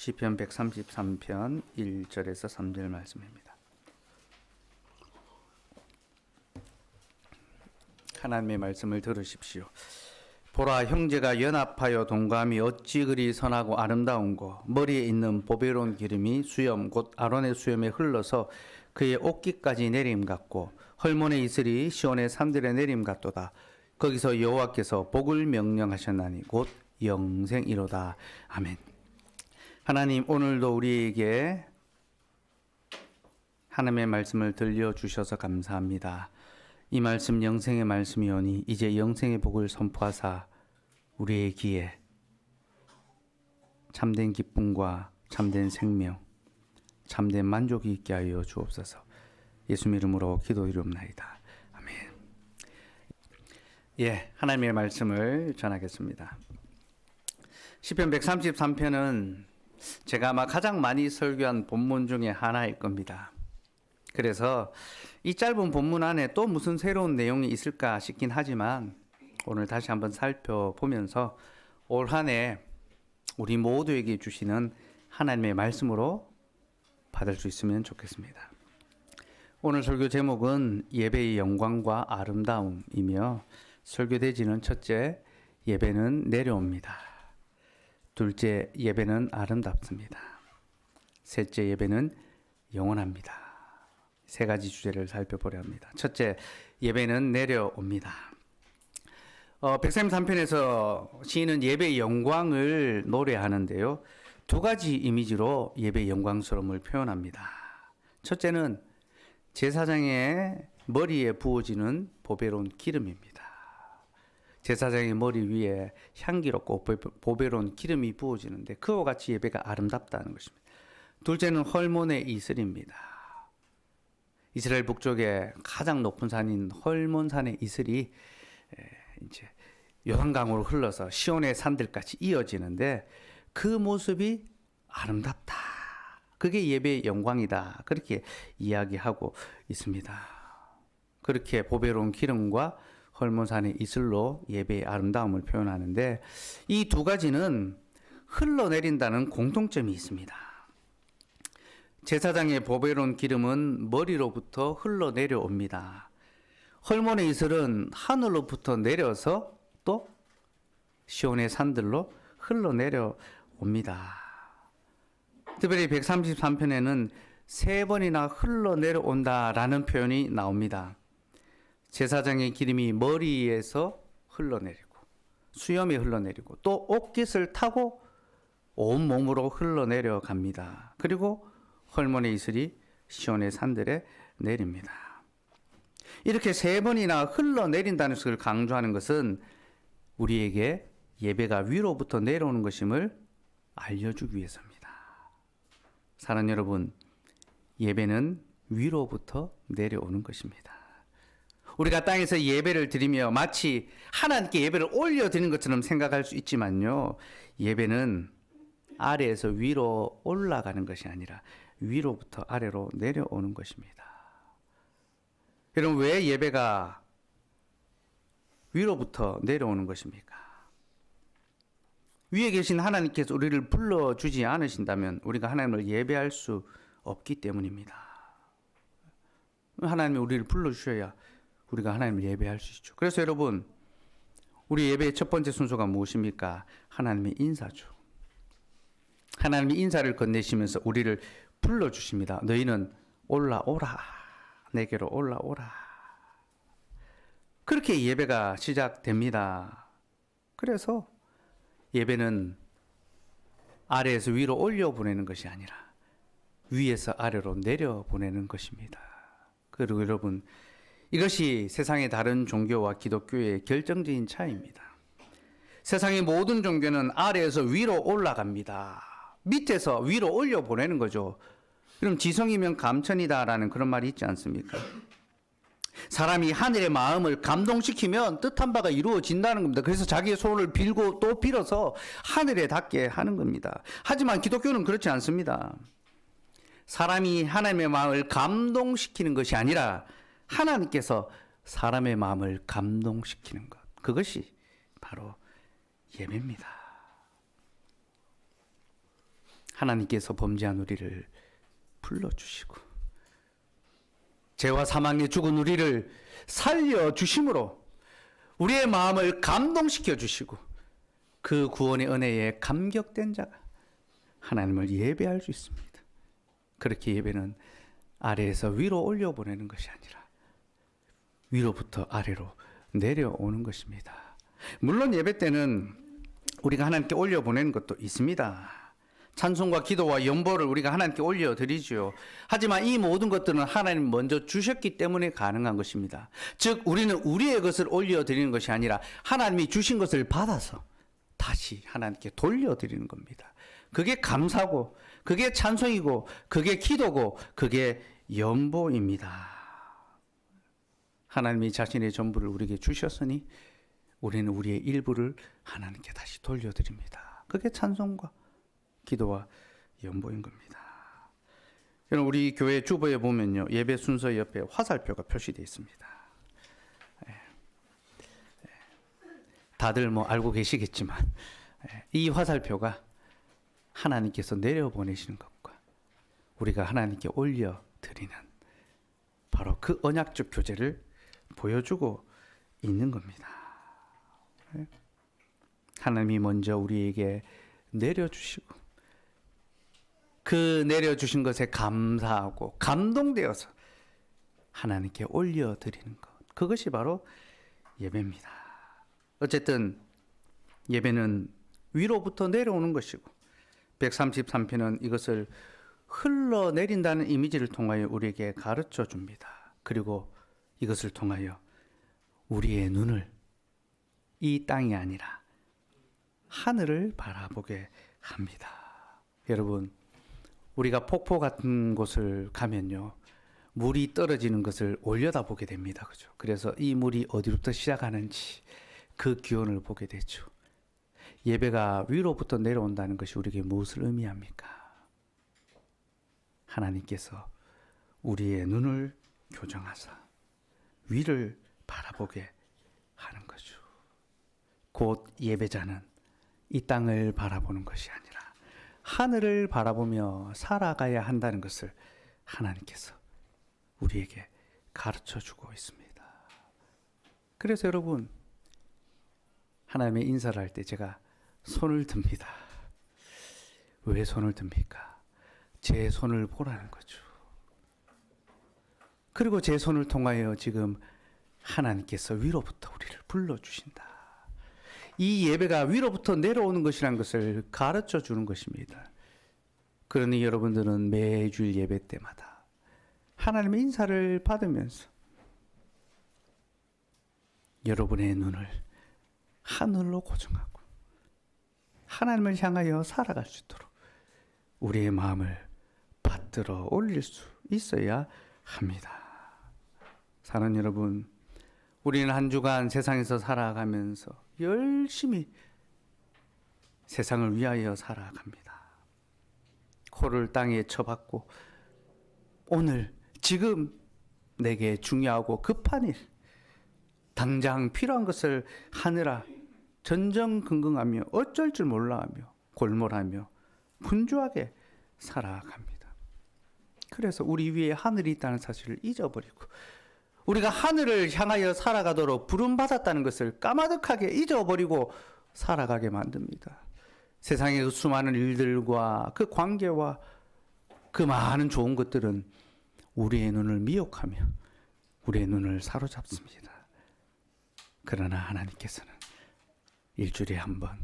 시편 133편 1절에서 3절 말씀입니다. 하나님의 말씀을 들으십시오. 보라, 형제가 연합하여 동감이 어찌 그리 선하고 아름다운고, 머리에 있는 보배로운 기름이 수염 곧 아론의 수염에 흘러서 그의 옷깃까지 내림 같고, 헐몬의 이슬이 시온의 산들에 내림 같도다. 거기서 여호와께서 복을 명령하셨나니 곧 영생이로다. 아멘. 하나님, 오늘도 우리에게 하나님의 말씀을 들려주셔서 감사합니다. 이 말씀 영생의 말씀이오니 이제 영생의 복을 선포하사 우리의 귀에 참된 기쁨과 참된 생명, 참된 만족이 있게 하여 주옵소서. 예수 이름으로 기도드리옵나이다. 아멘. 하나님의 말씀을 전하겠습니다. 시편 133편은 제가 아마 가장 많이 설교한 본문 중에 하나일 겁니다. 그래서 이 짧은 본문 안에 또 무슨 새로운 내용이 있을까 싶긴 하지만 오늘 다시 한번 살펴보면서 올 한 해 우리 모두에게 주시는 하나님의 말씀으로 받을 수 있으면 좋겠습니다. 오늘 설교 제목은 예배의 영광과 아름다움이며, 설교 대지는 첫째, 예배는 내려옵니다. 둘째, 예배는 아름답습니다. 셋째, 예배는 영원합니다. 세 가지 주제를 살펴보려 합니다. 첫째, 예배는 내려옵니다. 133편에서 시인은 예배의 영광을 노래하는데요, 두 가지 이미지로 예배의 영광스러움을 표현합니다. 첫째는 제사장의 머리에 부어지는 보배로운 기름입니다. 제사장의 머리 위에 향기롭고 보배로운 기름이 부어지는데 그와 같이 예배가 아름답다는 것입니다. 둘째는 헐몬의 이슬입니다. 이스라엘 북쪽의 가장 높은 산인 헐몬산의 이슬이 이제 요단강으로 흘러서 시온의 산들까지 이어지는데 그 모습이 아름답다. 그게 예배의 영광이다. 그렇게 이야기하고 있습니다. 그렇게 보배로운 기름과 헐몬산의 이슬로 예배의 아름다움을 표현하는데, 이 두 가지는 흘러내린다는 공통점이 있습니다. 제사장의 보배로운 기름은 머리로부터 흘러내려옵니다. 헐몬의 이슬은 하늘로부터 내려서 또 시온의 산들로 흘러내려옵니다. 특별히 133편에는 세 번이나 흘러내려온다라는 표현이 나옵니다. 제사장의 기름이 머리에서 흘러내리고 수염에 흘러내리고 또 옷깃을 타고 온 몸으로 흘러내려 갑니다. 그리고 헐몬의 이슬이 시온의 산들에 내립니다. 이렇게 세 번이나 흘러내린다는 것을 강조하는 것은 우리에게 예배가 위로부터 내려오는 것임을 알려주기 위해서입니다. 사랑하는 여러분, 예배는 위로부터 내려오는 것입니다. 우리가 땅에서 예배를 드리며 마치 하나님께 예배를 올려드리는 것처럼 생각할 수 있지만요, 예배는 아래에서 위로 올라가는 것이 아니라 위로부터 아래로 내려오는 것입니다. 여러분, 왜 예배가 위로부터 내려오는 것입니까? 위에 계신 하나님께서 우리를 불러주지 않으신다면 우리가 하나님을 예배할 수 없기 때문입니다. 하나님이 우리를 불러주셔야 우리가 하나님을 예배할 수 있죠. 그래서 여러분, 우리 예배의 첫 번째 순서가 무엇입니까? 하나님의 인사죠. 하나님이 인사를 건네시면서 우리를 불러주십니다. 너희는 올라오라. 내게로 올라오라. 그렇게 예배가 시작됩니다. 그래서 예배는 아래에서 위로 올려보내는 것이 아니라 위에서 아래로 내려보내는 것입니다. 그리고 여러분, 이것이 세상의 다른 종교와 기독교의 결정적인 차이입니다. 세상의 모든 종교는 아래에서 위로 올라갑니다. 밑에서 위로 올려보내는 거죠. 그럼 지성이면 감천이다라는 그런 말이 있지 않습니까? 사람이 하늘의 마음을 감동시키면 뜻한 바가 이루어진다는 겁니다. 그래서 자기의 손을 빌고 또 빌어서 하늘에 닿게 하는 겁니다. 하지만 기독교는 그렇지 않습니다. 사람이 하나님의 마음을 감동시키는 것이 아니라 하나님께서 사람의 마음을 감동시키는 것, 그것이 바로 예배입니다. 하나님께서 범죄한 우리를 불러주시고 죄와 사망에 죽은 우리를 살려주심으로 우리의 마음을 감동시켜 주시고 그 구원의 은혜에 감격된 자가 하나님을 예배할 수 있습니다. 그렇게 예배는 아래에서 위로 올려보내는 것이 아니라 위로부터 아래로 내려오는 것입니다. 물론 예배 때는 우리가 하나님께 올려보내는 것도 있습니다. 찬송과 기도와 연보를 우리가 하나님께 올려드리죠. 하지만 이 모든 것들은 하나님 먼저 주셨기 때문에 가능한 것입니다. 즉 우리는 우리의 것을 올려드리는 것이 아니라 하나님이 주신 것을 받아서 다시 하나님께 돌려드리는 겁니다. 그게 감사고 그게 찬송이고 그게 기도고 그게 연보입니다. 하나님이 자신의 전부를 우리에게 주셨으니 우리는 우리의 일부를 하나님께 다시 돌려드립니다. 그게 찬송과 기도와 연보인 겁니다. 여러분 우리 교회 주보에 보면요, 예배 순서 옆에 화살표가 표시되어 있습니다. 다들 뭐 알고 계시겠지만 이 화살표가 하나님께서 내려보내시는 것과 우리가 하나님께 올려드리는 바로 그 언약적 교제를 보여주고 있는 겁니다. 하나님이 먼저 우리에게 내려주시고 그 내려주신 것에 감사하고 감동되어서 하나님께 올려드리는 것, 그것이 바로 예배입니다. 어쨌든 예배는 위로부터 내려오는 것이고 133편은 이것을 흘러내린다는 이미지를 통하여 우리에게 가르쳐 줍니다. 그리고 이것을 통하여 우리의 눈을 이 땅이 아니라 하늘을 바라보게 합니다. 여러분 우리가 폭포 같은 곳을 가면요, 물이 떨어지는 것을 올려다보게 됩니다. 그죠? 그래서 이 물이 어디부터 시작하는지 그 기원을 보게 되죠. 예배가 위로부터 내려온다는 것이 우리에게 무엇을 의미합니까? 하나님께서 우리의 눈을 교정하사 위를 바라보게 하는 거죠. 곧 예배자는 이 땅을 바라보는 것이 아니라 하늘을 바라보며 살아가야 한다는 것을 하나님께서 우리에게 가르쳐 주고 있습니다. 그래서 여러분 하나님의 인사를 할 때 제가 손을 듭니다. 왜 손을 듭니까? 제 손을 보라는 거죠. 그리고 제 손을 통하여 지금 하나님께서 위로부터 우리를 불러주신다. 이 예배가 위로부터 내려오는 것이라는 것을 가르쳐 주는 것입니다. 그러니 여러분들은 매주일 예배 때마다 하나님의 인사를 받으면서 여러분의 눈을 하늘로 고정하고 하나님을 향하여 살아갈 수 있도록 우리의 마음을 받들어 올릴 수 있어야 합니다. 사랑하는 여러분, 우리는 한 주간 세상에서 살아가면서 열심히 세상을 위하여 살아갑니다. 코를 땅에 쳐박고 오늘 지금 내게 중요하고 급한 일, 당장 필요한 것을 하느라 전전긍긍하며 어쩔 줄 몰라하며 골몰하며 분주하게 살아갑니다. 그래서 우리 위에 하늘이 있다는 사실을 잊어버리고 우리가 하늘을 향하여 살아가도록 부름받았다는 것을 까마득하게 잊어버리고 살아가게 만듭니다. 세상의 그 수많은 일들과 그 관계와 그 많은 좋은 것들은 우리의 눈을 미혹하며 우리의 눈을 사로잡습니다. 그러나 하나님께서는 일주일에 한 번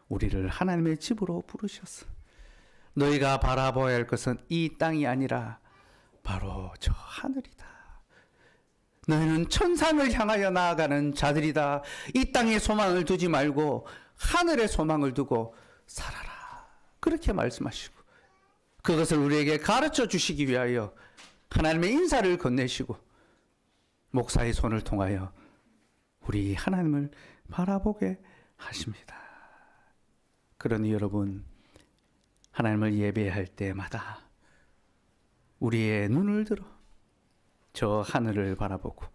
우리를 하나님의 집으로 부르셔서 너희가 바라보아야 할 것은 이 땅이 아니라 바로 저 하늘이다. 너희는 천상을 향하여 나아가는 자들이다. 이 땅에 소망을 두지 말고 하늘에 소망을 두고 살아라. 그렇게 말씀하시고 그것을 우리에게 가르쳐 주시기 위하여 하나님의 인사를 건네시고 목사의 손을 통하여 우리 하나님을 바라보게 하십니다. 그러니 여러분, 하나님을 예배할 때마다 우리의 눈을 들어 저 하늘을 바라보고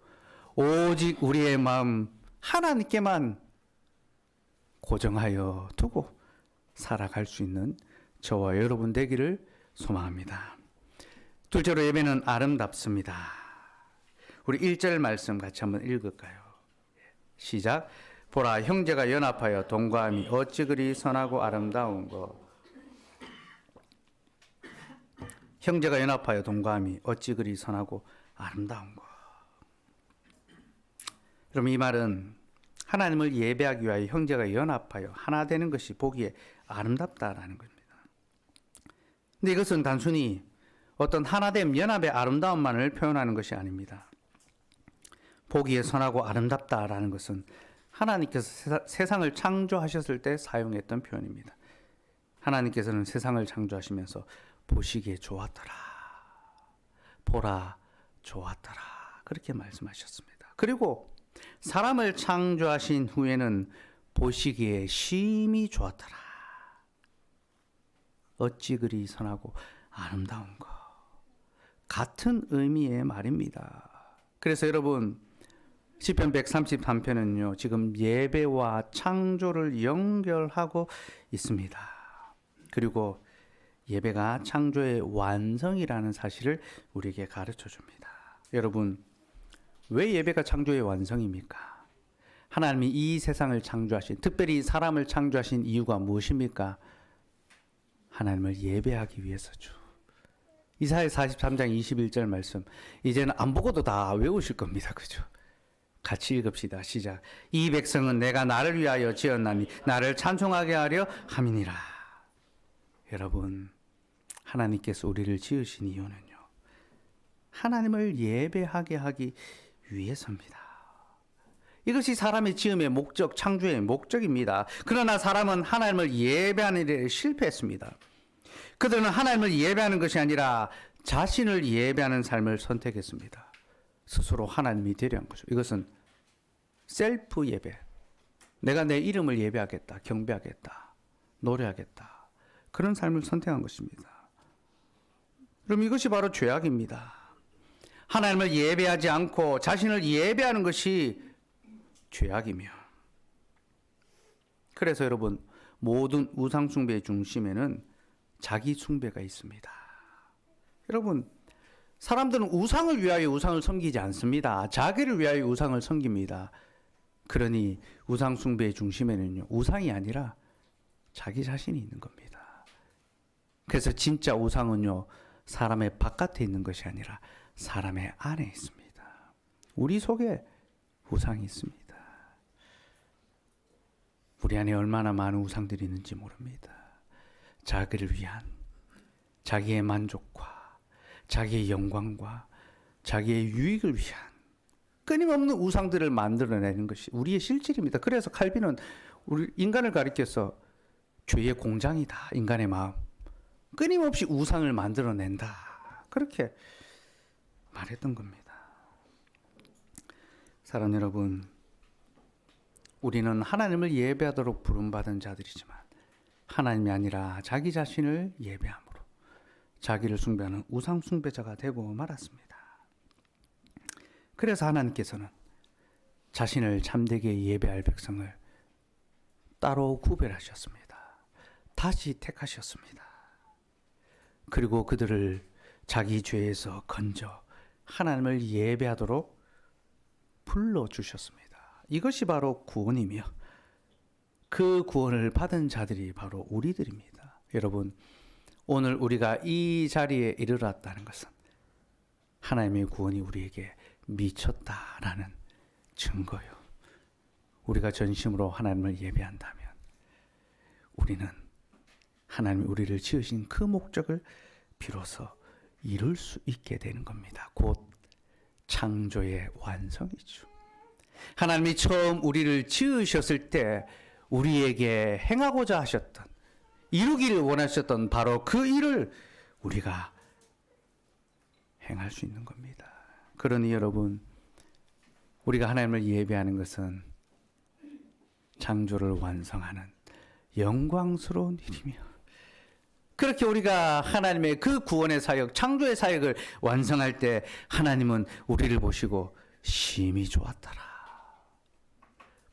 오직 우리의 마음 하나님께만 고정하여 두고 살아갈 수 있는 저와 여러분 되기를 소망합니다. 둘째로 예배는 아름답습니다. 우리 1절 말씀 같이 한번 읽을까요? 시작. 보라, 형제가 연합하여 동거함이 어찌 그리 선하고 아름다운 것. 형제가 연합하여 동거함이 어찌 그리 선하고 아름다운 것. 그럼 이 말은 하나님을 예배하기 위하여 형제가 연합하여 하나 되는 것이 보기에 아름답다라는 겁니다. 근데 이것은 단순히 어떤 하나됨, 연합의 아름다움만을 표현하는 것이 아닙니다. 보기에 선하고 아름답다라는 것은 하나님께서 세상을 창조하셨을 때 사용했던 표현입니다. 하나님께서는 세상을 창조하시면서 보시기에 좋았더라. 보라, 좋았더라. 그렇게 말씀하셨습니다. 그리고 사람을 창조하신 후에는 보시기에 심히 좋았더라. 어찌 그리 선하고 아름다운 것. 같은 의미의 말입니다. 그래서 여러분, 시편 133편은요, 지금 예배와 창조를 연결하고 있습니다. 그리고 예배가 창조의 완성이라는 사실을 우리에게 가르쳐 줍니다. 여러분, 왜 예배가 창조의 완성입니까? 하나님이 이 세상을 창조하신, 특별히 사람을 창조하신 이유가 무엇입니까? 하나님을 예배하기 위해서죠. 이사야 43장 21절 말씀, 이제는 안 보고도 다 외우실 겁니다. 그죠? 같이 읽읍시다. 시작. 이 백성은 내가 나를 위하여 지었나니 나를 찬송하게 하려 함이니라. 여러분, 하나님께서 우리를 지으신 이유는요, 하나님을 예배하게 하기 위해서입니다. 이것이 사람의 지음의 목적, 창조의 목적입니다. 그러나 사람은 하나님을 예배하는 일에 실패했습니다. 그들은 하나님을 예배하는 것이 아니라 자신을 예배하는 삶을 선택했습니다. 스스로 하나님이 되려 한 거죠. 이것은 셀프 예배. 내가 내 이름을 예배하겠다, 경배하겠다, 노래하겠다. 그런 삶을 선택한 것입니다. 그럼 이것이 바로 죄악입니다. 하나님을 예배하지 않고 자신을 예배하는 것이 죄악이며, 그래서 여러분, 모든 우상 숭배의 중심에는 자기 숭배가 있습니다. 여러분, 사람들은 우상을 위하여 우상을 섬기지 않습니다. 자기를 위하여 우상을 섬깁니다. 그러니 우상 숭배의 중심에는요, 우상이 아니라 자기 자신이 있는 겁니다. 그래서 진짜 우상은요, 사람의 바깥에 있는 것이 아니라 사람의 안에 있습니다. 우리 속에 우상이 있습니다. 우리 안에 얼마나 많은 우상들이 있는지 모릅니다. 자기를 위한, 자기의 만족과 자기의 영광과 자기의 유익을 위한 끊임없는 우상들을 만들어내는 것이 우리의 실질입니다. 그래서 칼빈은 우리 인간을 가리켜서 죄의 공장이다. 인간의 마음. 끊임없이 우상을 만들어낸다. 그렇게 말했던 겁니다. 사랑 여러분, 우리는 하나님을 예배하도록 부름받은 자들이지만 하나님이 아니라 자기 자신을 예배함으로 자기를 숭배하는 우상 숭배자가 되고 말았습니다. 그래서 하나님께서는 자신을 참되게 예배할 백성을 따로 구별하셨습니다. 다시 택하셨습니다. 그리고 그들을 자기 죄에서 건져 하나님을 예배하도록 불러주셨습니다. 이것이 바로 구원이며 그 구원을 받은 자들이 바로 우리들입니다. 여러분, 오늘 우리가 이 자리에 이르렀다는 것은 하나님의 구원이 우리에게 미쳤다라는 증거요. 우리가 전심으로 하나님을 예배한다면 우리는 하나님이 우리를 지으신 그 목적을 비로소 이룰 수 있게 되는 겁니다. 곧 창조의 완성이죠. 하나님이 처음 우리를 지으셨을 때 우리에게 행하고자 하셨던, 이루기를 원하셨던 바로 그 일을 우리가 행할 수 있는 겁니다. 그러니 여러분, 우리가 하나님을 예배하는 것은 창조를 완성하는 영광스러운 일이며, 그렇게 우리가 하나님의 그 구원의 사역, 창조의 사역을 완성할 때 하나님은 우리를 보시고 심히 좋았더라.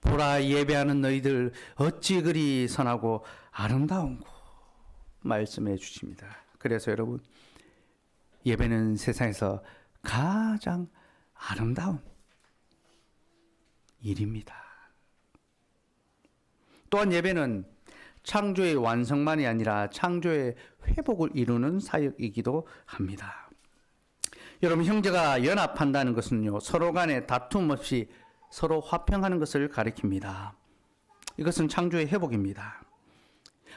보라, 예배하는 너희들 어찌 그리 선하고 아름다운고. 말씀해 주십니다. 그래서 여러분, 예배는 세상에서 가장 아름다운 일입니다. 또한 예배는 창조의 완성만이 아니라 창조의 회복을 이루는 사역이기도 합니다. 여러분, 형제가 연합한다는 것은요, 서로 간에 다툼 없이 서로 화평하는 것을 가리킵니다. 이것은 창조의 회복입니다.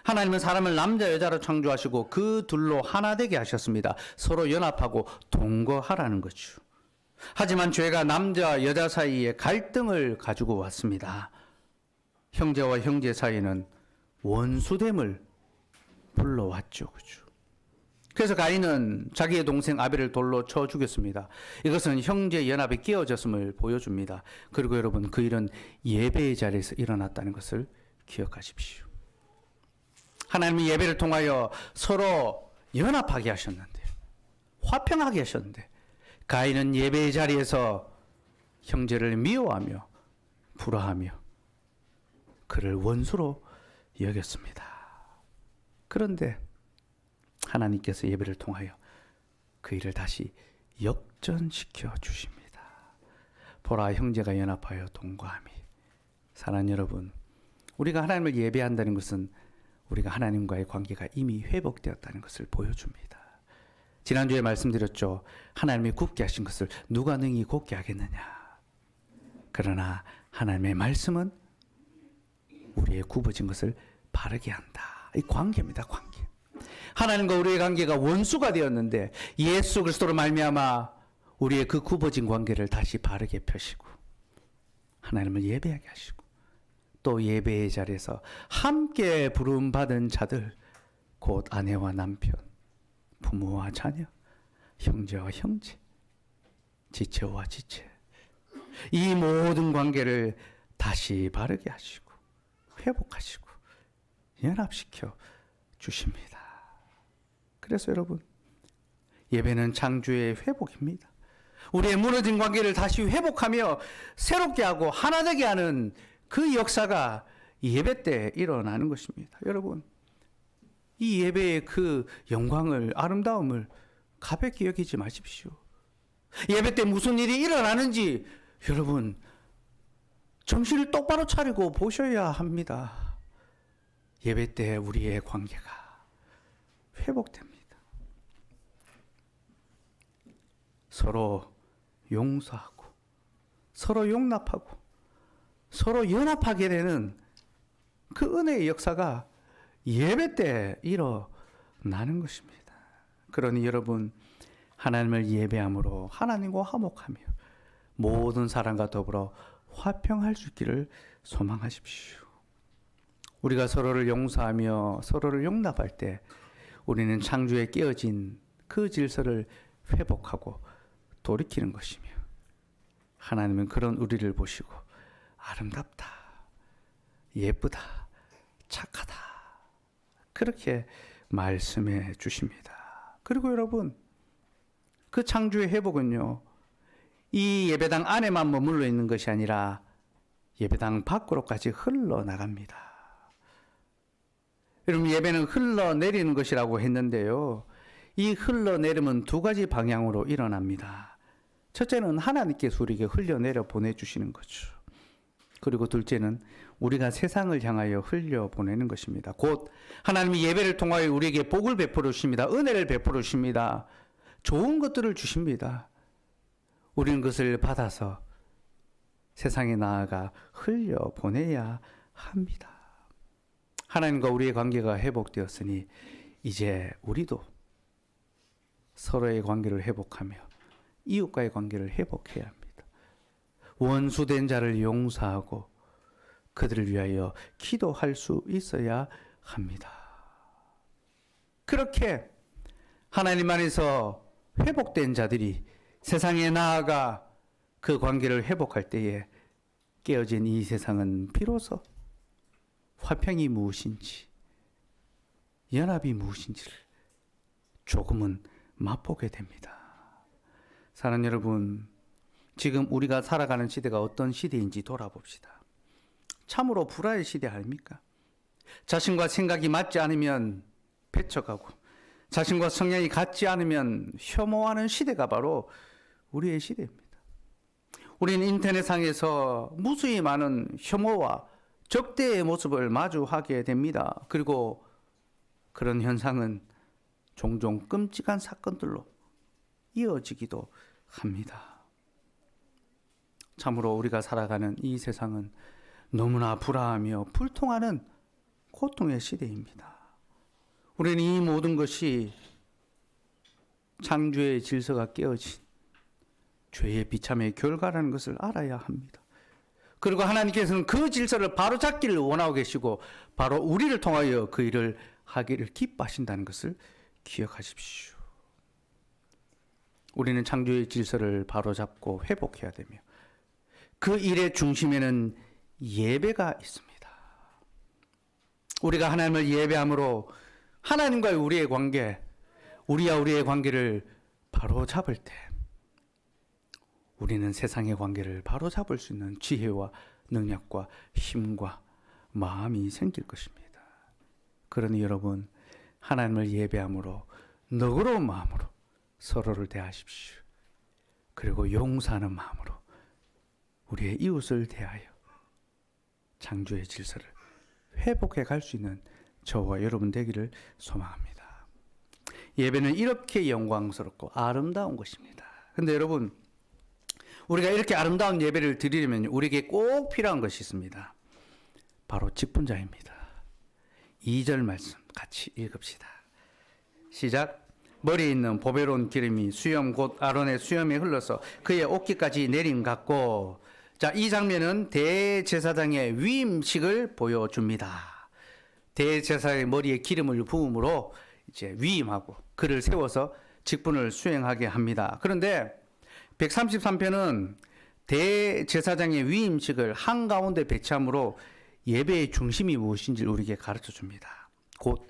하나님은 사람을 남자 여자로 창조하시고 그 둘로 하나 되게 하셨습니다. 서로 연합하고 동거하라는 거죠. 하지만 죄가 남자 여자 사이에 갈등을 가지고 왔습니다. 형제와 형제 사이에는 원수됨을 불러왔죠. 그죠? 그래서 가인은 자기의 동생 아벨을 돌로 쳐 죽였습니다. 이것은 형제 연합이 깨어졌음을 보여줍니다. 그리고 여러분, 그 일은 예배의 자리에서 일어났다는 것을 기억하십시오. 하나님이 예배를 통하여 서로 연합하게 하셨는데, 화평하게 하셨는데, 가인은 예배의 자리에서 형제를 미워하며 불화하며 그를 원수로 여겼습니다. 그런데 하나님께서 예배를 통하여 그 일을 다시 역전시켜 주십니다. 보라, 형제가 연합하여 동거하미. 사랑하는 여러분, 우리가 하나님을 예배한다는 것은 우리가 하나님과의 관계가 이미 회복되었다는 것을 보여줍니다. 지난주에 말씀드렸죠. 하나님이 굳게 하신 것을 누가 능히 굳게 하겠느냐. 그러나 하나님의 말씀은 우리의 굽어진 것을 바르게 한다. 이 관계입니다. 관계. 하나님과 우리의 관계가 원수가 되었는데 예수 그리스도로 말미암아 우리의 그 굽어진 관계를 다시 바르게 펴시고 하나님을 예배하게 하시고 또 예배의 자리에서 함께 부름받은 자들, 곧 아내와 남편, 부모와 자녀, 형제와 형제, 지체와 지체, 이 모든 관계를 다시 바르게 하시고 회복하시고 연합시켜 주십니다. 그래서 여러분, 예배는 창조의 회복입니다. 우리의 무너진 관계를 다시 회복하며 새롭게 하고 하나 되게 하는 그 역사가 예배 때 일어나는 것입니다. 여러분, 이 예배의 그 영광을, 아름다움을 가볍게 여기지 마십시오. 예배 때 무슨 일이 일어나는지 여러분 정신을 똑바로 차리고 보셔야 합니다. 예배 때 우리의 관계가 회복됩니다. 서로 용서하고 서로 용납하고 서로 연합하게 되는 그 은혜의 역사가 예배 때 일어나는 것입니다. 그러니 여러분, 하나님을 예배함으로 하나님과 화목하며 모든 사람과 더불어 화평할 수 있기를 소망하십시오. 우리가 서로를 용서하며 서로를 용납할 때 우리는 창조에 깨어진 그 질서를 회복하고 돌이키는 것이며 하나님은 그런 우리를 보시고 아름답다, 예쁘다, 착하다 그렇게 말씀해 주십니다. 그리고 여러분, 그 창조의 회복은요, 이 예배당 안에만 머물러 있는 것이 아니라 예배당 밖으로까지 흘러나갑니다. 여러분, 예배는 흘러내리는 것이라고 했는데요, 이 흘러내림은 두 가지 방향으로 일어납니다. 첫째는 하나님께서 우리에게 흘려내려 보내주시는 거죠. 그리고 둘째는 우리가 세상을 향하여 흘려보내는 것입니다. 곧 하나님이 예배를 통하여 우리에게 복을 베풀어 주십니다. 은혜를 베풀어 주십니다. 좋은 것들을 주십니다. 우리는 그것을 받아서 세상에 나아가 흘려보내야 합니다. 하나님과 우리의 관계가 회복되었으니 이제 우리도 서로의 관계를 회복하며 이웃과의 관계를 회복해야 합니다. 원수된 자를 용서하고 그들을 위하여 기도할 수 있어야 합니다. 그렇게 하나님 안에서 회복된 자들이 세상에 나아가 그 관계를 회복할 때에 깨어진 이 세상은 비로소 화평이 무엇인지, 연합이 무엇인지를 조금은 맛보게 됩니다. 사랑하는 여러분, 지금 우리가 살아가는 시대가 어떤 시대인지 돌아봅시다. 참으로 불화의 시대 아닙니까? 자신과 생각이 맞지 않으면 배척하고 자신과 성향이 같지 않으면 혐오하는 시대가 바로 우리의 시대입니다. 우리는 인터넷상에서 무수히 많은 혐오와 적대의 모습을 마주하게 됩니다. 그리고 그런 현상은 종종 끔찍한 사건들로 이어지기도 합니다. 참으로 우리가 살아가는 이 세상은 너무나 불화하며 불통하는 고통의 시대입니다. 우리는 이 모든 것이 창조의 질서가 깨어진 죄의 비참의 결과라는 것을 알아야 합니다. 그리고 하나님께서는 그 질서를 바로잡기를 원하고 계시고 바로 우리를 통하여 그 일을 하기를 기뻐하신다는 것을 기억하십시오. 우리는 창조의 질서를 바로잡고 회복해야 되며 그 일의 중심에는 예배가 있습니다. 우리가 하나님을 예배함으로 하나님과의 우리의 관계, 우리와 우리의 관계를 바로잡을 때 우리는 세상의 관계를 바로잡을 수 있는 지혜와 능력과 힘과 마음이 생길 것입니다. 그러니 여러분, 하나님을 예배함으로 너그러운 마음으로 서로를 대하십시오. 그리고 용서하는 마음으로 우리의 이웃을 대하여 창조의 질서를 회복해 갈 수 있는 저와 여러분 되기를 소망합니다. 예배는 이렇게 영광스럽고 아름다운 것입니다. 근데 여러분, 우리가 이렇게 아름다운 예배를 드리려면 우리에게 꼭 필요한 것이 있습니다. 바로 직분자입니다. 2절 말씀 같이 읽읍시다. 시작. 머리에 있는 보배로운 기름이 수염 곧 아론의 수염에 흘러서 그의 옷깃까지 내림 같고, 자, 이 장면은 대제사장의 위임식을 보여줍니다. 대제사장의 머리에 기름을 부음으로 이제 위임하고 그를 세워서 직분을 수행하게 합니다. 그런데 133편은 대제사장의 위임식을 한가운데 배치함으로 예배의 중심이 무엇인지 우리에게 가르쳐 줍니다. 곧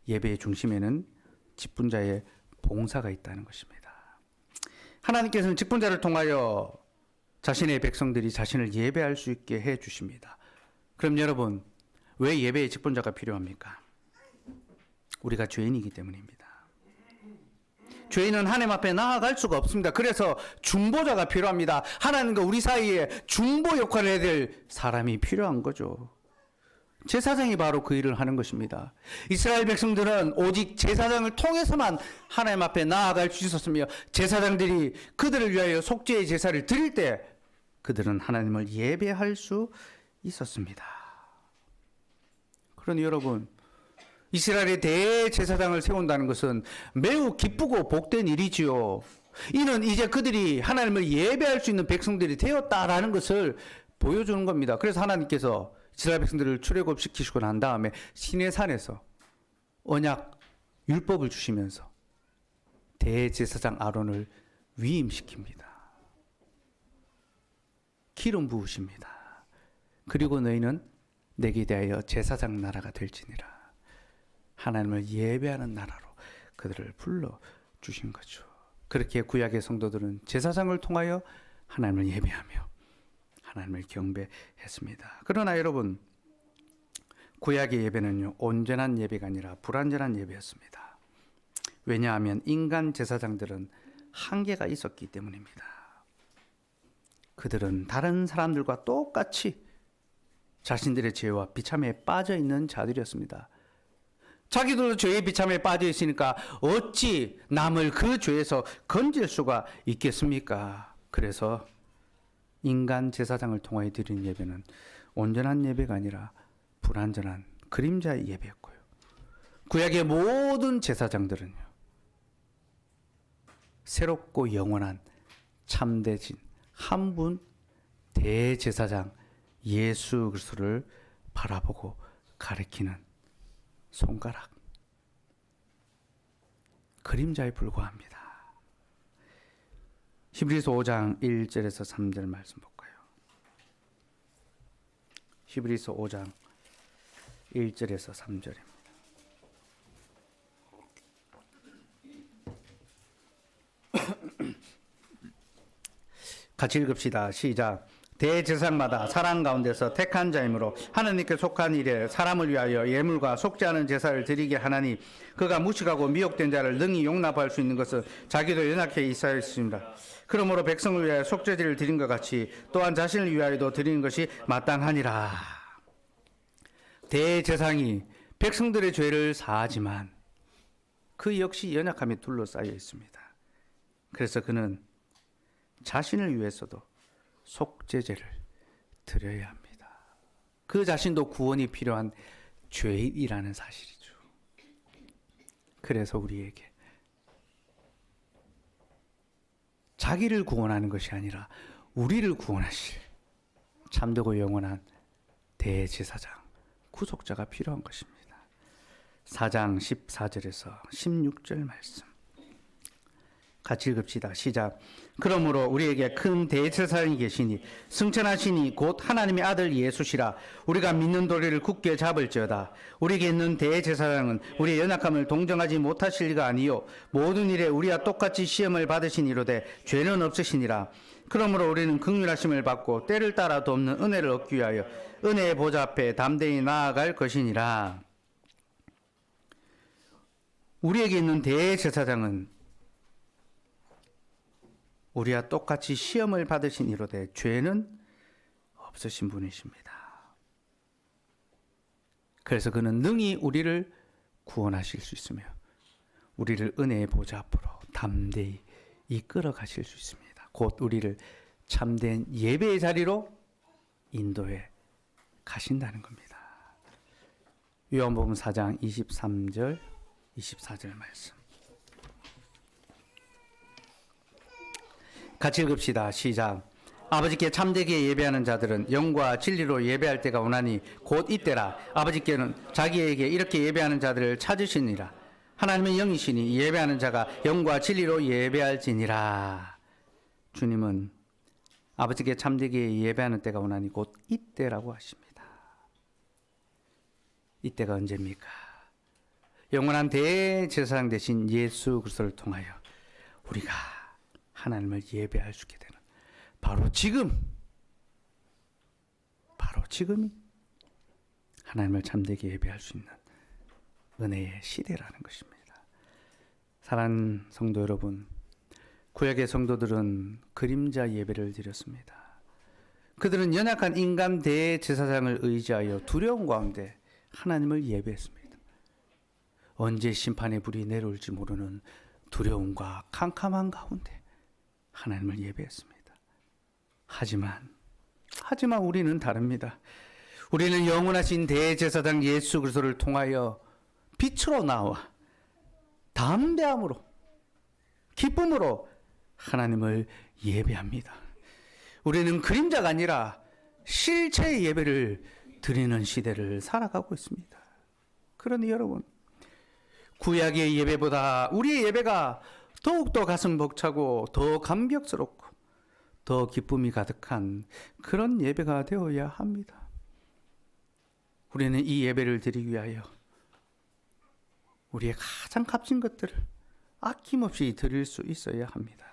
예배의 중심에는 직분자의 봉사가 있다는 것입니다. 하나님께서는 직분자를 통하여 자신의 백성들이 자신을 예배할 수 있게 해 주십니다. 그럼 여러분, 왜 예배의 직분자가 필요합니까? 우리가 죄인이기 때문입니다. 죄인은 하나님 앞에 나아갈 수가 없습니다. 그래서 중보자가 필요합니다. 하나님과 우리 사이에 중보 역할을 해야 될 사람이 필요한 거죠. 제사장이 바로 그 일을 하는 것입니다. 이스라엘 백성들은 오직 제사장을 통해서만 하나님 앞에 나아갈 수 있었으며, 제사장들이 그들을 위하여 속죄의 제사를 드릴 때 그들은 하나님을 예배할 수 있었습니다. 그러니 여러분, 이스라엘의 대제사장을 세운다는 것은 매우 기쁘고 복된 일이지요. 이는 이제 그들이 하나님을 예배할 수 있는 백성들이 되었다라는 것을 보여주는 겁니다. 그래서 하나님께서 이스라엘 백성들을 출애굽시키시고 난 다음에 시내산에서 언약 율법을 주시면서 대제사장 아론을 위임시킵니다. 기름 부으십니다. 그리고 너희는 내게 대하여 제사장 나라가 될지니라. 하나님을 예배하는 나라로 그들을 불러주신 거죠. 그렇게 구약의 성도들은 제사장을 통하여 하나님을 예배하며 하나님을 경배했습니다. 그러나 여러분, 구약의 예배는요, 온전한 예배가 아니라 불완전한 예배였습니다. 왜냐하면 인간 제사장들은 한계가 있었기 때문입니다. 그들은 다른 사람들과 똑같이 자신들의 죄와 비참에 빠져 있는 자들이었습니다. 자기들도 죄의 비참에 빠져 있으니까 어찌 남을 그 죄에서 건질 수가 있겠습니까? 그래서 인간 제사장을 통하여 드리는 예배는 온전한 예배가 아니라 불완전한 그림자의 예배였고요. 구약의 모든 제사장들은요, 새롭고 영원한 참되신 한 분 대제사장 예수 그리스도를 바라보고 가리키는 손가락, 그림자에 불과합니다. 히브리서 5장 1절에서 3절 말씀 볼까요? 히브리서 5장 1절에서 3절입니다. 같이 읽읍시다. 시작. 대제사장마다 사람 가운데서 택한 자이므로 하나님께 속한 일에 사람을 위하여 예물과 속지 않은 제사를 드리게 하나니 그가 무식하고 미혹된 자를 능히 용납할 수 있는 것은 자기도 연약해 있사였습니다. 그러므로 백성을 위하여 속죄제를 드린 것 같이 또한 자신을 위하여도 드리는 것이 마땅하니라. 대제사장이 백성들의 죄를 사하지만 그 역시 연약함에 둘러싸여 있습니다. 그래서 그는 자신을 위해서도 속죄제를 드려야 합니다. 그 자신도 구원이 필요한 죄인이라는 사실이죠. 그래서 우리에게 자기를 구원하는 것이 아니라 우리를 구원하실 참되고 영원한 대제사장, 구속자가 필요한 것입니다. 4장 14절에서 16절 말씀 같이 읽읍시다. 시작. 그러므로 우리에게 큰 대제사장이 계시니 승천하시니 곧 하나님의 아들 예수시라. 우리가 믿는 도리를 굳게 잡을지어다. 우리에게 있는 대제사장은 우리의 연약함을 동정하지 못하실 리가 아니요 모든 일에 우리와 똑같이 시험을 받으시니로되 죄는 없으시니라. 그러므로 우리는 긍휼하심을 받고 때를 따라 돕는 은혜를 얻기 위하여 은혜의 보좌 앞에 담대히 나아갈 것이니라. 우리에게 있는 대제사장은 우리와 똑같이 시험을 받으신 이로되 죄는 없으신 분이십니다. 그래서 그는 능히 우리를 구원하실 수 있으며 우리를 은혜의 보좌 앞으로 담대히 이끌어 가실 수 있습니다. 곧 우리를 참된 예배의 자리로 인도해 가신다는 겁니다. 요한복음 4장 23절 24절 말씀 같이 읽읍시다. 시작. 아버지께 참되게 예배하는 자들은 영과 진리로 예배할 때가 오나니 곧 이때라. 아버지께는 자기에게 이렇게 예배하는 자들을 찾으시니라. 하나님은 영이시니 예배하는 자가 영과 진리로 예배할지니라. 주님은 아버지께 참되게 예배하는 때가 오나니 곧 이때라고 하십니다. 이때가 언제입니까? 영원한 대제사장 되신 예수 그리스도를 통하여 우리가 하나님을 예배할 수 있게 되는 바로 지금이 하나님을 참되게 예배할 수 있는 은혜의 시대라는 것입니다. 사랑하는 성도 여러분, 구약의 성도들은 그림자 예배를 드렸습니다. 그들은 연약한 인간 대제사장을 의지하여 두려움 가운데 하나님을 예배했습니다. 언제 심판의 불이 내려올지 모르는 두려움과 캄캄한 가운데 하나님을 예배했습니다. 하지만 우리는 다릅니다. 우리는 영원하신 대제사장 예수 그리스도를 통하여 빛으로 나와 담대함으로 기쁨으로 하나님을 예배합니다. 우리는 그림자가 아니라 실체의 예배를 드리는 시대를 살아가고 있습니다. 그러니 여러분, 구약의 예배보다 우리의 예배가 더욱더 가슴 벅차고 더 감격스럽고 더 기쁨이 가득한 그런 예배가 되어야 합니다. 우리는 이 예배를 드리기 위하여 우리의 가장 값진 것들을 아낌없이 드릴 수 있어야 합니다.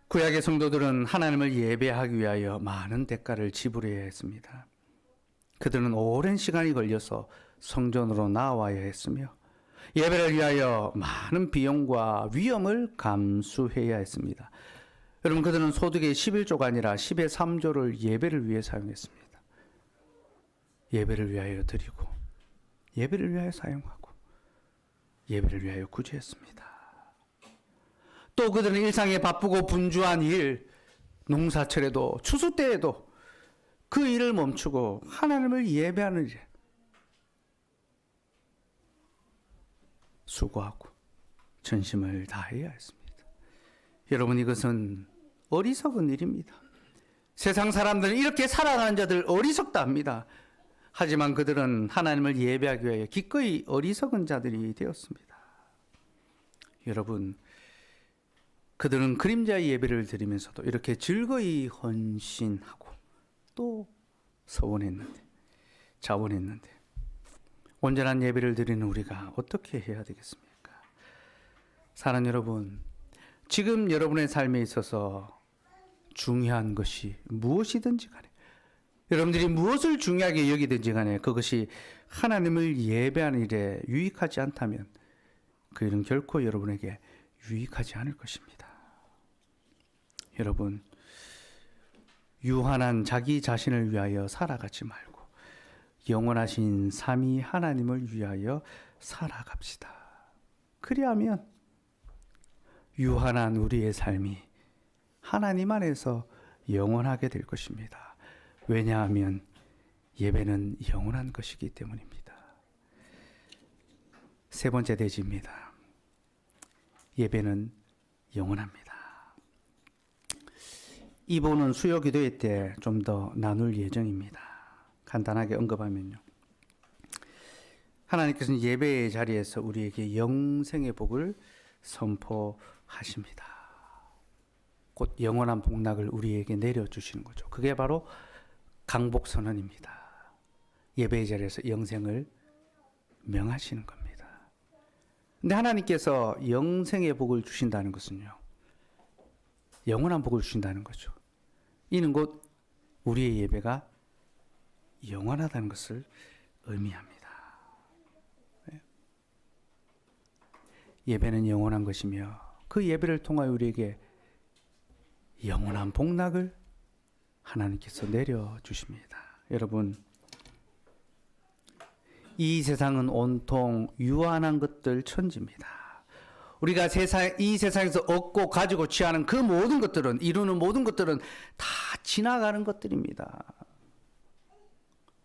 구약의 성도들은 하나님을 예배하기 위하여 많은 대가를 지불해야 했습니다. 그들은 오랜 시간이 걸려서 성전으로 나와야 했으며 예배를 위하여 많은 비용과 위험을 감수해야 했습니다. 여러분, 그들은 소득의 11조가 아니라 10의 3조를 예배를 위해 사용했습니다. 예배를 위하여 드리고 예배를 위하여 사용하고 예배를 위하여 구제했습니다. 또 그들은 일상에 바쁘고 분주한 일, 농사철에도 추수 때에도 그 일을 멈추고 하나님을 예배하는 일에 수고하고 전심을 다해야 했습니다. 여러분, 이것은 어리석은 일입니다. 세상 사람들은 이렇게 살아가는 자들 어리석다 합니다. 하지만 그들은 하나님을 예배하기 위해 기꺼이 어리석은 자들이 되었습니다. 여러분, 그들은 그림자의 예배를 드리면서도 이렇게 즐거이 헌신하고 또 서원했는데, 자원했는데 온전한 예배를 드리는 우리가 어떻게 해야 되겠습니까? 사랑하는 여러분, 지금 여러분의 삶에 있어서 중요한 것이 무엇이든지 간에, 여러분들이 무엇을 중요하게 여기든지 간에 그것이 하나님을 예배하는 일에 유익하지 않다면 그 일은 결코 여러분에게 유익하지 않을 것입니다. 여러분, 유한한 자기 자신을 위하여 살아가지 말고 영원하신 삼위 하나님을 위하여 살아갑시다. 그리하면 유한한 우리의 삶이 하나님 안에서 영원하게 될 것입니다. 왜냐하면 예배는 영원한 것이기 때문입니다. 세 번째 대지입니다. 예배는 영원합니다. 이 부분은 수요 기도회 때 좀 더 나눌 예정입니다. 간단하게 언급하면요. 하나님께서는 예배의 자리에서 우리에게 영생의 복을 선포하십니다. 곧 영원한 복락을 우리에게 내려주시는 거죠. 그게 바로 강복선언입니다. 예배의 자리에서 영생을 명하시는 겁니다. 근데 하나님께서 영생의 복을 주신다는 것은요, 영원한 복을 주신다는 거죠. 이는 곧 우리의 예배가 영원하다는 것을 의미합니다. 예배는 영원한 것이며 그 예배를 통하여 우리에게 영원한 복락을 하나님께서 내려주십니다. 여러분, 이 세상은 온통 유한한 것들 천지입니다. 우리가 이 세상에서 얻고 가지고 취하는 그 모든 것들은, 이루는 모든 것들은 다 지나가는 것들입니다.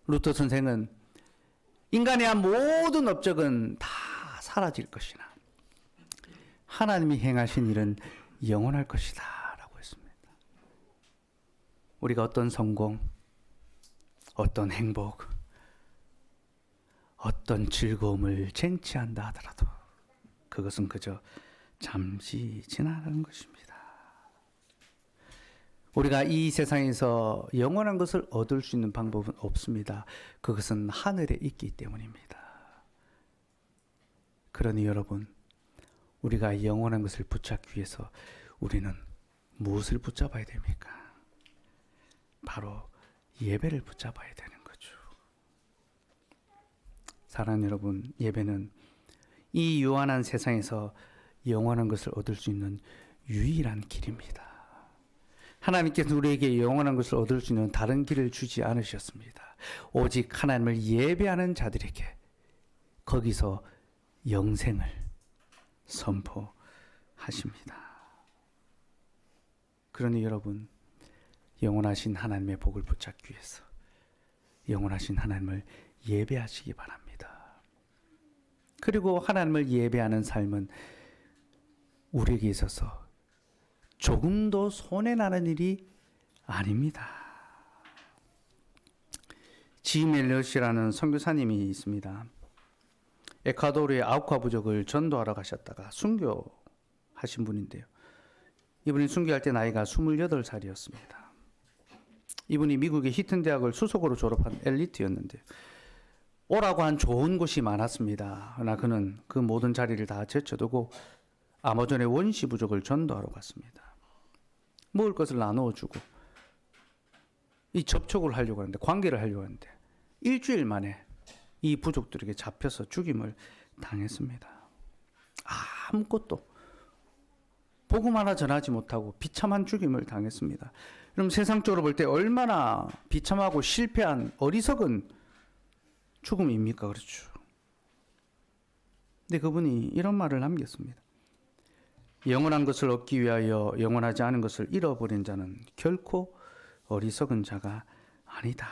루터 선생은 인간의 한 모든 업적은 다 사라질 것이나 하나님이 행하신 일은 영원할 것이다 라고 했습니다. 우리가 어떤 성공, 어떤 행복, 어떤 즐거움을 쟁취한다 하더라도 그것은 그저 잠시 지나가는 것입니다. 우리가 이 세상에서 영원한 것을 얻을 수 있는 방법은 없습니다. 그것은 하늘에 있기 때문입니다. 그러니 여러분, 우리가 영원한 것을 붙잡기 위해서 우리는 무엇을 붙잡아야 됩니까? 바로 예배를 붙잡아야 되는 거죠. 사랑하는 여러분, 예배는 이 유한한 세상에서 영원한 것을 얻을 수 있는 유일한 길입니다. 하나님께서 우리에게 영원한 것을 얻을 수 있는 다른 길을 주지 않으셨습니다. 오직 하나님을 예배하는 자들에게 거기서 영생을 선포하십니다. 그러니 여러분, 영원하신 하나님의 복을 붙잡기 위해서 영원하신 하나님을 예배하시기 바랍니다. 그리고 하나님을 예배하는 삶은 우리에게 있어서 조금도 손해나는 일이 아닙니다. 짐 엘리엇이라는 선교사님이 있습니다. 에콰도르의 아우카 부족을 전도하러 가셨다가 순교하신 분인데요. 이분이 순교할 때 나이가 28살이었습니다. 이분이 미국의 히튼 대학을 수석으로 졸업한 엘리트였는데 오라고 한 좋은 곳이 많았습니다. 그러나 그는 그 모든 자리를 다 제쳐두고 아마존의 원시 부족을 전도하러 갔습니다. 먹을 것을 나누어주고 이 접촉을 하려고 하는데, 관계를 하려고 하는데 일주일 만에 이 부족들에게 잡혀서 죽임을 당했습니다. 아무것도 복음 하나 전하지 못하고 비참한 죽임을 당했습니다. 그럼 세상적으로 볼 때 얼마나 비참하고 실패한 어리석은 죽음입니까? 그렇죠. 근데 그분이 이런 말을 남겼습니다. 영원한 것을 얻기 위하여 영원하지 않은 것을 잃어버린 자는 결코 어리석은 자가 아니다.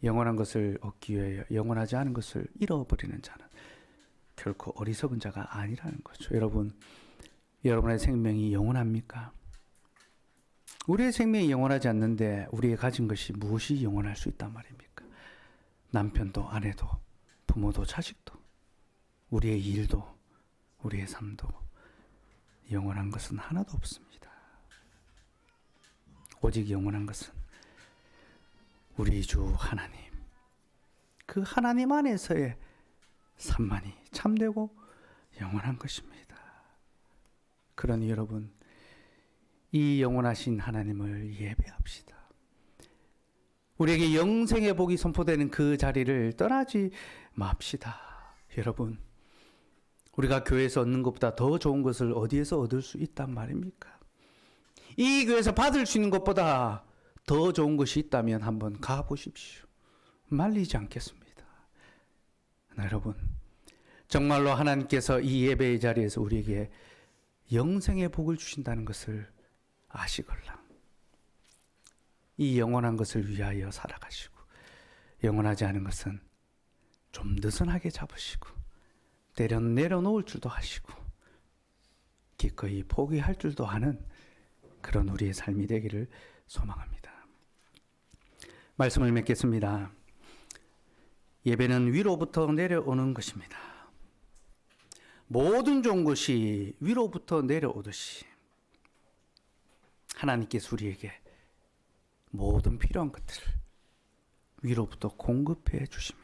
영원한 것을 얻기 위하여 영원하지 않은 것을 잃어버리는 자는 결코 어리석은 자가 아니라는 거죠. 여러분, 여러분의 생명이 영원합니까? 우리의 생명이 영원하지 않는데 우리의 가진 것이 무엇이 영원할 수 있단 말입니까? 남편도 아내도 부모도 자식도 우리의 일도 우리의 삶도 영원한 것은 하나도 없습니다. 오직 영원한 것은 우리 주 하나님, 그 하나님 안에서의 삶만이 참되고 영원한 것입니다. 그러니 여러분, 이 영원하신 하나님을 예배합시다. 우리에게 영생의 복이 선포되는 그 자리를 떠나지 맙시다. 여러분, 우리가 교회에서 얻는 것보다 더 좋은 것을 어디에서 얻을 수 있단 말입니까? 이 교회에서 받을 수 있는 것보다 더 좋은 것이 있다면 한번 가보십시오. 말리지 않겠습니다. 여러분, 정말로 하나님께서 이 예배의 자리에서 우리에게 영생의 복을 주신다는 것을 아시걸랑 이 영원한 것을 위하여 살아가시고, 영원하지 않은 것은 좀 느슨하게 잡으시고 때론 내려놓을 줄도 하시고 기꺼이 포기할 줄도 아는 그런 우리의 삶이 되기를 소망합니다. 말씀을 맺겠습니다. 예배는 위로부터 내려오는 것입니다. 모든 좋은 것이 위로부터 내려오듯이 하나님께서 우리에게 모든 필요한 것들을 위로부터 공급해 주십니다.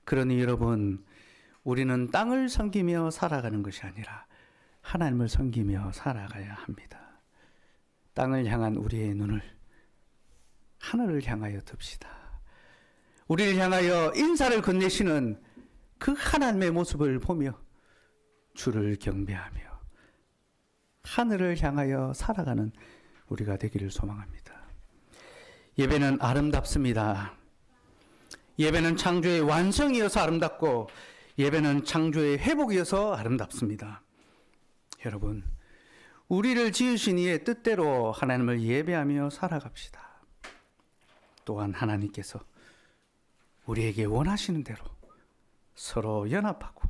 그러니 여러분, 우리는 땅을 섬기며 살아가는 것이 아니라 하나님을 섬기며 살아가야 합니다. 땅을 향한 우리의 눈을 하늘을 향하여 듭시다. 우리를 향하여 인사를 건네시는 그 하나님의 모습을 보며 주를 경배하며 하늘을 향하여 살아가는 우리가 되기를 소망합니다. 예배는 아름답습니다. 예배는 창조의 완성이어서 아름답고 예배는 창조의 회복이어서 아름답습니다. 여러분, 우리를 지으신 이의 뜻대로 하나님을 예배하며 살아갑시다. 또한 하나님께서 우리에게 원하시는 대로 서로 연합하고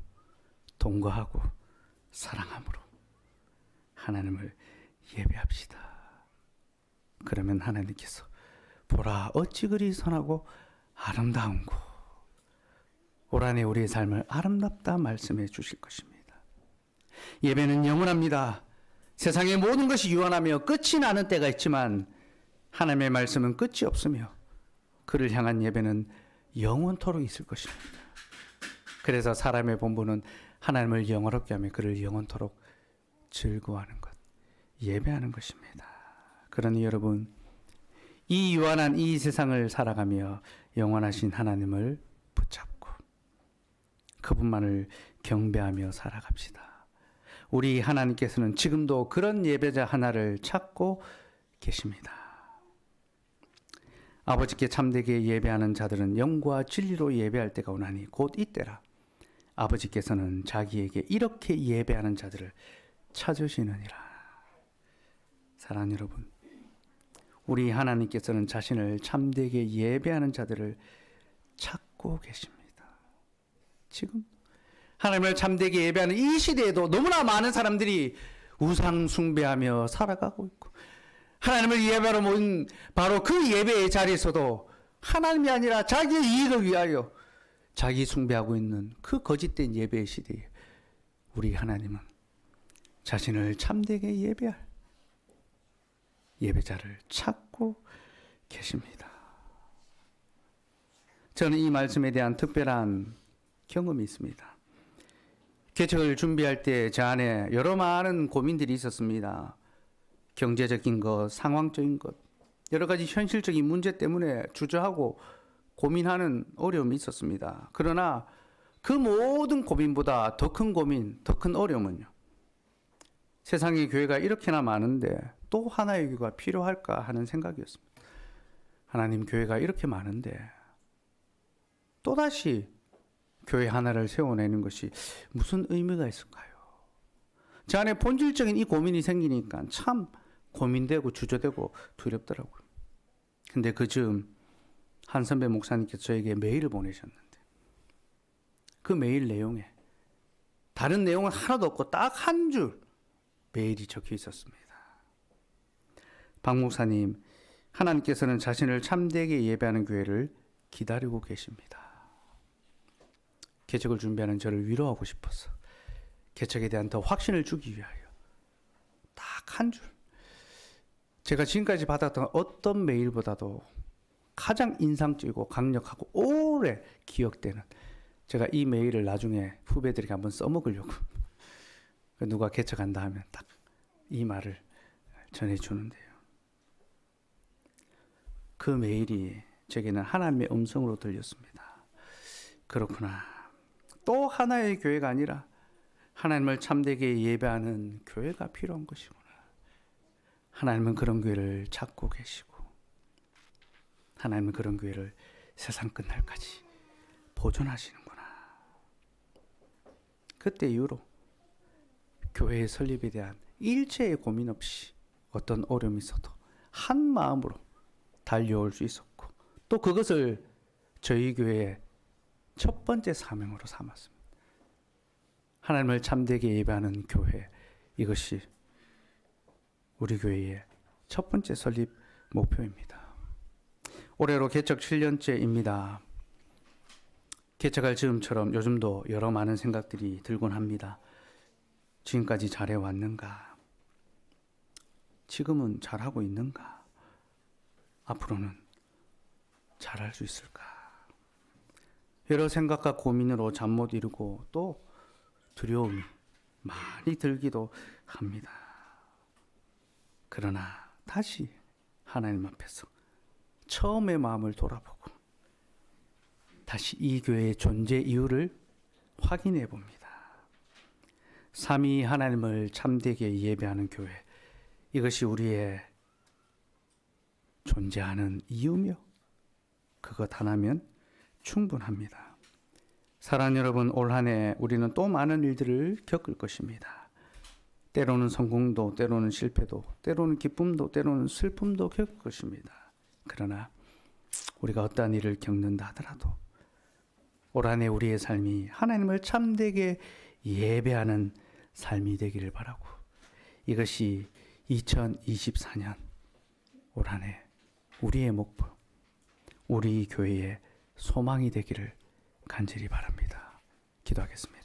동거하고 사랑함으로 하나님을 예배합시다. 그러면 하나님께서 보라 어찌 그리 선하고 아름다운고 올 한해 우리의 삶을 아름답다 말씀해 주실 것입니다. 예배는 영원합니다. 세상의 모든 것이 유한하며 끝이 나는 때가 있지만 하나님의 말씀은 끝이 없으며 그를 향한 예배는 영원토록 있을 것입니다. 그래서 사람의 본분은 하나님을 영원롭게 하며 그를 영원토록 즐거워하는 것, 예배하는 것입니다. 그러니 여러분, 이 유한한 이 세상을 살아가며 영원하신 하나님을 붙잡고 그분만을 경배하며 살아갑시다. 우리 하나님께서는 지금도 그런 예배자 하나를 찾고 계십니다. 아버지께 참되게 예배하는 자들은 영과 진리로 예배할 때가 오나니 곧 이때라. 아버지께서는 자기에게 이렇게 예배하는 자들을 찾으시느니라. 사랑하는 여러분, 우리 하나님께서는 자신을 참되게 예배하는 자들을 찾고 계십니다. 지금 하나님을 참되게 예배하는 이 시대에도 너무나 많은 사람들이 우상 숭배하며 살아가고 있고, 하나님을 예배하러 모인 바로 그 예배의 자리에서도 하나님이 아니라 자기의 이익을 위하여 자기 숭배하고 있는 그 거짓된 예배의 시대에 우리 하나님은 자신을 참되게 예배할 예배자를 찾고 계십니다. 저는 이 말씀에 대한 특별한 경험이 있습니다. 개척을 준비할 때 제 안에 여러 많은 고민들이 있었습니다. 경제적인 것, 상황적인 것, 여러 가지 현실적인 문제 때문에 주저하고 고민하는 어려움이 있었습니다. 그러나 그 모든 고민보다 더 큰 고민, 더 큰 어려움은요, 세상의 교회가 이렇게나 많은데 또 하나의 교회가 필요할까 하는 생각이었습니다. 하나님, 교회가 이렇게 많은데 또다시 교회 하나를 세워내는 것이 무슨 의미가 있을까요? 제 안에 본질적인 이 고민이 생기니까 참 고민되고 주저되고 두렵더라고요. 근데 그 즈음 한 선배 목사님께서 저에게 메일을 보내셨는데 그 메일 내용에 다른 내용은 하나도 없고 딱 한 줄 메일이 적혀 있었습니다. 박 목사님, 하나님께서는 자신을 참되게 예배하는 교회를 기다리고 계십니다. 개척을 준비하는 저를 위로하고 싶어서 개척에 대한 더 확신을 주기 위하여 딱 한 줄, 제가 지금까지 받았던 어떤 메일보다도 가장 인상적이고 강력하고 오래 기억되는, 제가 이 메일을 나중에 후배들에게 한번 써먹으려고 누가 개척한다 하면 딱 이 말을 전해주는데요. 그 메일이 제게는 하나님의 음성으로 들렸습니다. 그렇구나. 또 하나의 교회가 아니라 하나님을 참되게 예배하는 교회가 필요한 것이구나. 하나님은 그런 교회를 찾고 계시고 하나님은 그런 교회를 세상 끝날까지 보존하시는구나. 그때 이후로 교회의 설립에 대한 일체의 고민 없이 어떤 어려움이 있어도 한 마음으로 달려올 수 있었고 또 그것을 저희 교회의 첫 번째 사명으로 삼았습니다. 하나님을 참되게 예배하는 교회, 이것이 우리 교회의 첫 번째 설립 목표입니다. 올해로 개척 7년째입니다. 개척할 즈음처럼 요즘도 여러 많은 생각들이 들곤 합니다. 지금까지 잘해왔는가? 지금은 잘하고 있는가? 앞으로는 잘할 수 있을까? 여러 생각과 고민으로 잠 못 이루고 또 두려움이 많이 들기도 합니다. 그러나 다시 하나님 앞에서 처음의 마음을 돌아보고 다시 이 교회의 존재 이유를 확인해 봅니다. 삼위 하나님을 참되게 예배하는 교회, 이것이 우리의 존재하는 이유며 그것 하나면 충분합니다. 사랑하는 여러분, 올 한 해 우리는 또 많은 일들을 겪을 것입니다. 때로는 성공도, 때로는 실패도, 때로는 기쁨도, 때로는 슬픔도 겪을 것입니다. 그러나 우리가 어떠한 일을 겪는다 하더라도 올 한 해 우리의 삶이 하나님을 참되게 예배하는 삶이 되기를 바라고, 이것이 2024년 올 한 해 우리의 목표, 우리 교회의 소망이 되기를 간절히 바랍니다. 기도하겠습니다.